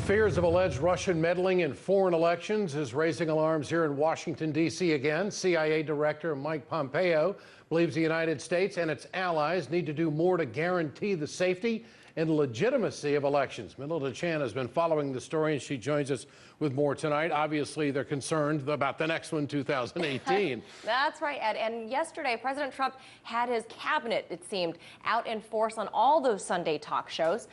Fears of alleged Russian meddling in foreign elections is raising alarms here in Washington, D.C. again. CIA Director Mike Pompeo believes the United States and its allies need to do more to guarantee the safety and legitimacy of elections. Manila Chan has been following the story, and she joins us with more tonight. Obviously, they're concerned about the next one, 2018. That's right, Ed. And yesterday, President Trump had his cabinet, it seemed, out in force on all those Sunday talk shows.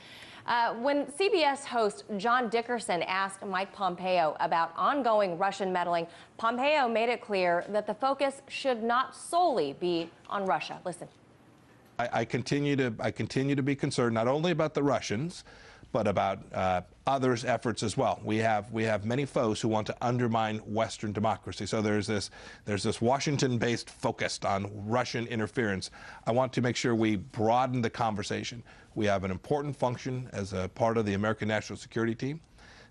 When CBS host John Dickerson asked Mike Pompeo about ongoing Russian meddling, Pompeo made it clear that the focus should not solely be on Russia. Listen. I continue to be concerned not only about the Russians, but about others' efforts as well. We have many foes who want to undermine Western democracy. So there's this Washington-based focus on Russian interference. I want to make sure we broaden the conversation. We have an important function as a part of the American national security team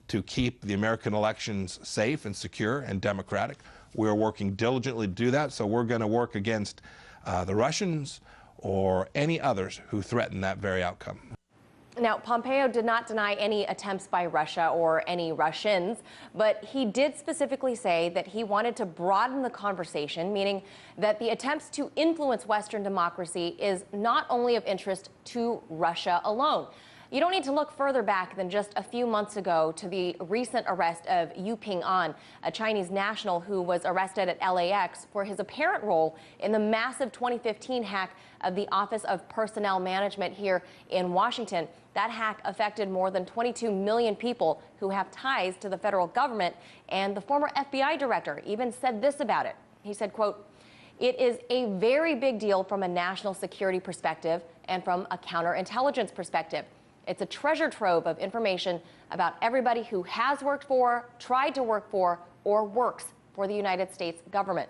to keep the American elections safe and secure and democratic. We're working diligently to do that. So we're going to work against the Russians or any others who threaten that very outcome. Now, Pompeo did not deny any attempts by Russia or any Russians, but he did specifically say that he wanted to broaden the conversation, meaning that the attempts to influence Western democracy is not only of interest to Russia alone. You don't need to look further back than just a few months ago to the recent arrest of Yu Ping-an, a Chinese national who was arrested at LAX for his apparent role in the massive 2015 hack of the Office of Personnel Management here in Washington. That hack affected more than 22 million people who have ties to the federal government, and the former FBI director even said this about it. He said, quote, "It is a very big deal from a national security perspective and from a counterintelligence perspective. It's a treasure trove of information about everybody who has worked for, tried to work for, or works for the United States government."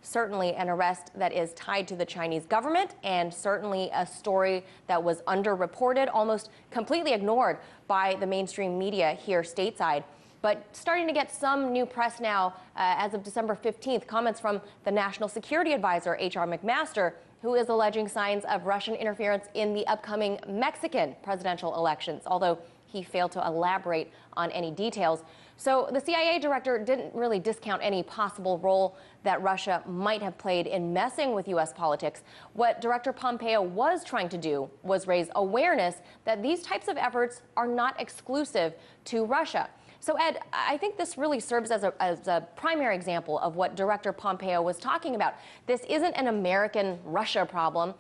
Certainly an arrest that is tied to the Chinese government, and certainly a story that was underreported, almost completely ignored by the mainstream media here stateside. But starting to get some new press now, as of December 15th, comments from the National Security Advisor, H.R. McMaster, who is alleging signs of Russian interference in the upcoming Mexican presidential elections, although he failed to elaborate on any details. So the CIA director didn't really discount any possible role that Russia might have played in messing with U.S. politics. What Director Pompeo was trying to do was raise awareness that these types of efforts are not exclusive to Russia. So, Ed, I think this really serves as a primary example of what Director Pompeo was talking about. This isn't an American-Russia problem.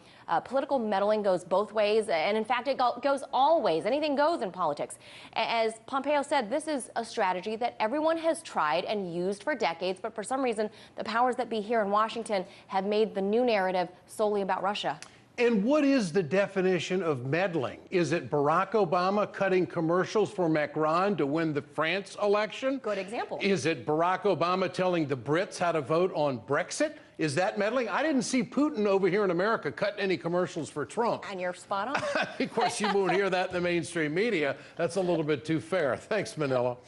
Political meddling goes both ways, and in fact, it goes all ways. Anything goes in politics. As Pompeo said, this is a strategy that everyone has tried and used for decades, but for some reason, the powers that be here in Washington have made the new narrative solely about Russia. And what is the definition of meddling? Is it Barack Obama cutting commercials for Macron to win the France election? Good example. Is it Barack Obama telling the Brits how to vote on Brexit? Is that meddling? I didn't see Putin over here in America cutting any commercials for Trump. And you're spot on. Of course, you won't hear that in the mainstream media. That's a little bit too fair. Thanks, Manila.